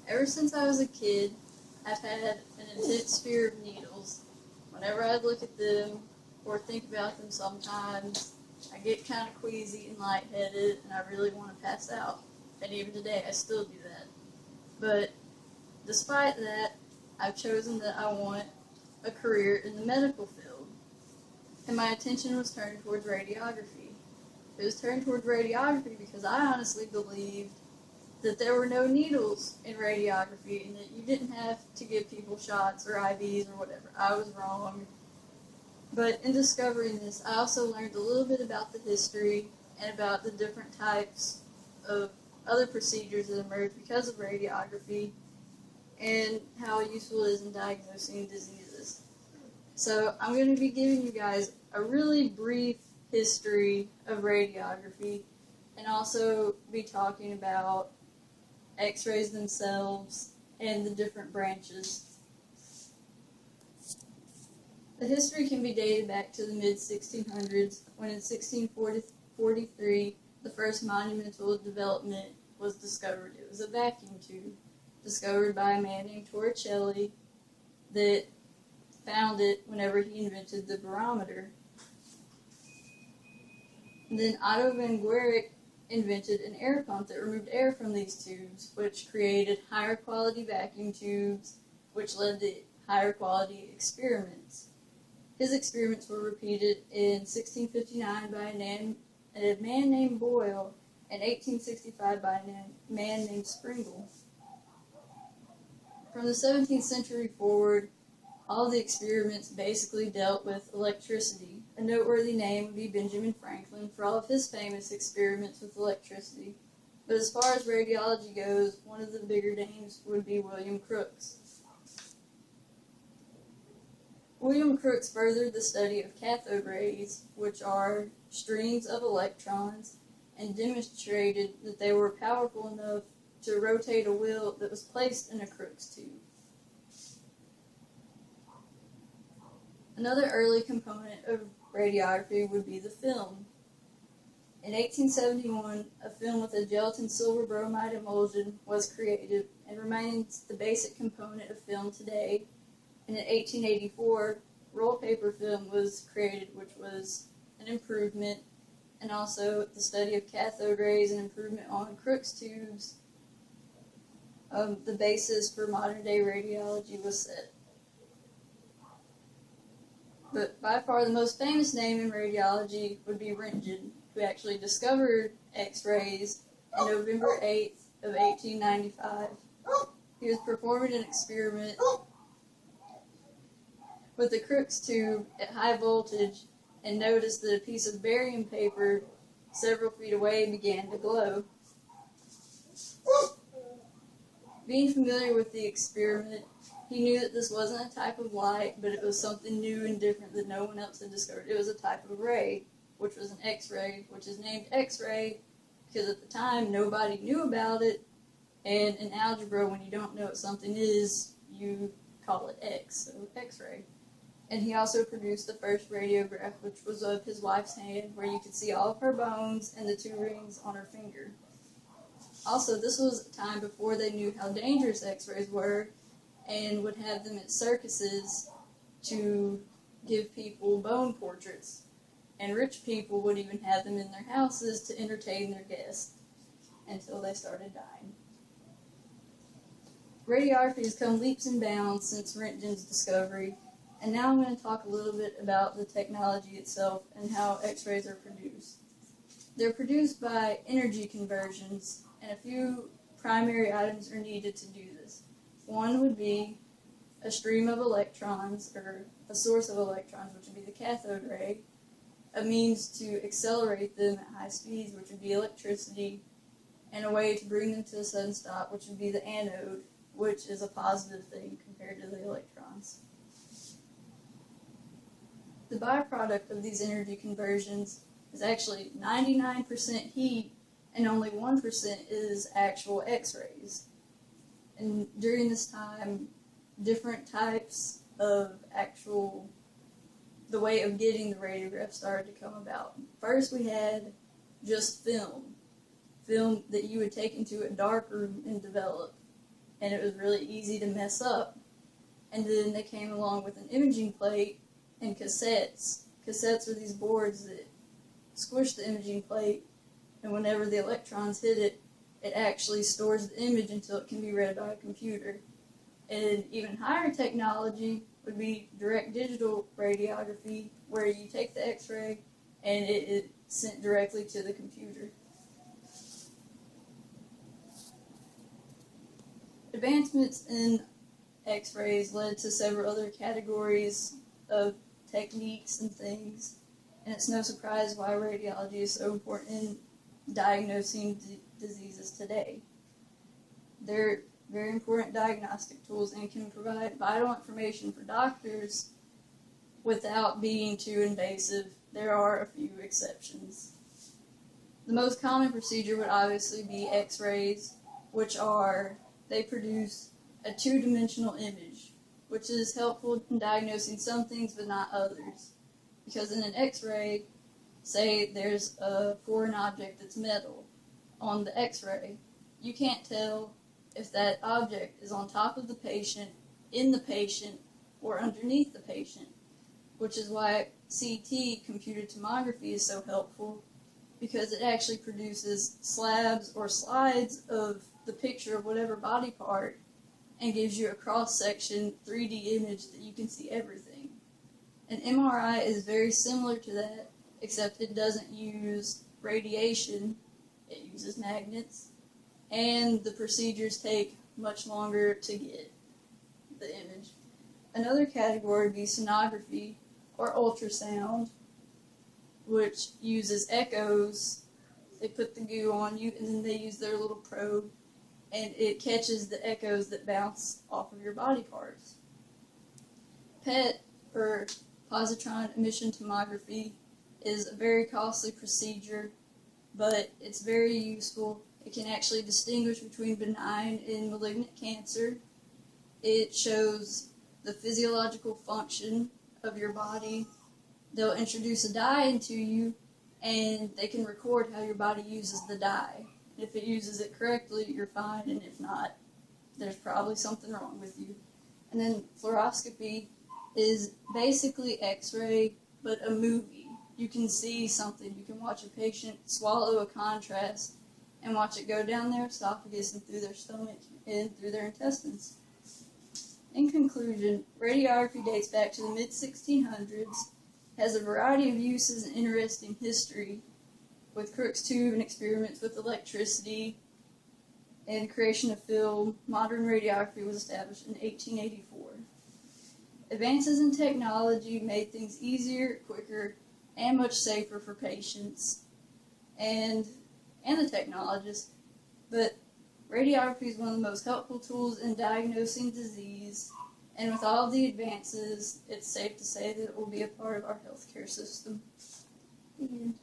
Ever since I was a kid, I've had an intense fear of needles. Whenever I look at them or think about them sometimes, I get kind of queasy and lightheaded and I really want to pass out. And even today, I still do that. But despite that, I've chosen that I want a career in the medical field. And my attention was turned towards radiography. It was turned towards radiography because I honestly believed that there were no needles in radiography and that you didn't have to give people shots or IVs or whatever. I was wrong. But in discovering this, I also learned a little bit about the history and about the different types of other procedures that emerged because of radiography and how useful it is in diagnosing diseases. So I'm going to be giving you guys a really brief history of radiography and also be talking about X-rays themselves and the different branches. The history can be dated back to the mid-1600s when in 1643 the first monumental development was discovered. It was a vacuum tube discovered by a man named Torricelli that found it whenever he invented the barometer. And then Otto van Guericke invented an air pump that removed air from these tubes, which created higher quality vacuum tubes, which led to higher quality experiments. His experiments were repeated in 1659 by a man named Boyle and 1865 by a man named Springle. From the 17th century forward, all the experiments basically dealt with electricity. A noteworthy name would be Benjamin Franklin for all of his famous experiments with electricity. But as far as radiology goes, one of the bigger names would be William Crookes. William Crookes furthered the study of cathode rays, which are streams of electrons, and demonstrated that they were powerful enough to rotate a wheel that was placed in a Crookes tube. Another early component of radiography would be the film. In 1871, a film with a gelatin silver bromide emulsion was created and remains the basic component of film today. And in 1884, roll paper film was created, which was an improvement, and also the study of cathode rays and improvement on Crookes tubes. The basis for modern day radiology was set. But by far the most famous name in radiology would be Röntgen, who actually discovered X-rays on November 8th of 1895. He was performing an experiment with a Crookes tube at high voltage and noticed that a piece of barium paper several feet away began to glow. Being familiar with the experiment, he knew that this wasn't a type of light, but it was something new and different that no one else had discovered. It was a type of ray, which was an X-ray, which is named X-ray because at the time nobody knew about it, and in algebra, when you don't know what something is, you call it X, so X-ray. And he also produced the first radiograph, which was of his wife's hand, where you could see all of her bones and the 2 rings on her finger. Also, this was a time before they knew how dangerous X-rays were, and would have them at circuses to give people bone portraits. And rich people would even have them in their houses to entertain their guests until they started dying. Radiography has come leaps and bounds since Röntgen's discovery, and now I'm going to talk a little bit about the technology itself and how X-rays are produced. They're produced by energy conversions, and a few primary items are needed to do this. One would be a stream of electrons, or a source of electrons, which would be the cathode ray, a means to accelerate them at high speeds, which would be electricity, and a way to bring them to a sudden stop, which would be the anode, which is a positive thing compared to the electrons. The byproduct of these energy conversions is actually 99% heat, and only 1% is actual X-rays. And during this time, different types of the way of getting the radiograph started to come about. First, we had just film that you would take into a dark room and develop. and it was really easy to mess up. And then they came along with an imaging plate and cassettes. Cassettes are these boards that squish the imaging plate, and whenever the electrons hit it, it actually stores the image until it can be read by a computer. And even higher technology would be direct digital radiography, where you take the x-ray and it is sent directly to the computer. Advancements in x-rays led to several other categories of techniques and things, and it's no surprise why radiology is so important in diagnosing diseases today. They're very important diagnostic tools and can provide vital information for doctors without being too invasive. There are a few exceptions. The most common procedure would obviously be x-rays, they produce a two-dimensional image, which is helpful in diagnosing some things but not others. Because in an x-ray, say there's a foreign object that's metal on the x-ray, you can't tell if that object is on top of the patient, in the patient, or underneath the patient, which is why CT, computed tomography, is so helpful, because it actually produces slabs or slides of the picture of whatever body part and gives you a cross-section 3D image that you can see everything. An MRI is very similar to that, except it doesn't use radiation, it uses magnets, and the procedures take much longer to get the image. Another category would be sonography or ultrasound, which uses echoes. They put the goo on you and then they use their little probe and it catches the echoes that bounce off of your body parts. PET, or positron emission tomography, is a very costly procedure, but it's very useful. It can actually distinguish between benign and malignant cancer. It shows the physiological function of your body. They'll introduce a dye into you, and they can record how your body uses the dye. If it uses it correctly, you're fine, and if not, there's probably something wrong with you. And then fluoroscopy is basically x-ray, but a movie. You can see something. You can watch a patient swallow a contrast and watch it go down their esophagus and through their stomach and through their intestines. In conclusion, radiography dates back to the mid-1600s, has a variety of uses and interesting history, with Crookes tube and experiments with electricity and creation of film. Modern radiography was established in 1884. Advances in technology made things easier, quicker, and much safer for patients and the technologists, but radiography is one of the most helpful tools in diagnosing disease, and with all of the advances, it's safe to say that it will be a part of our healthcare system. The end.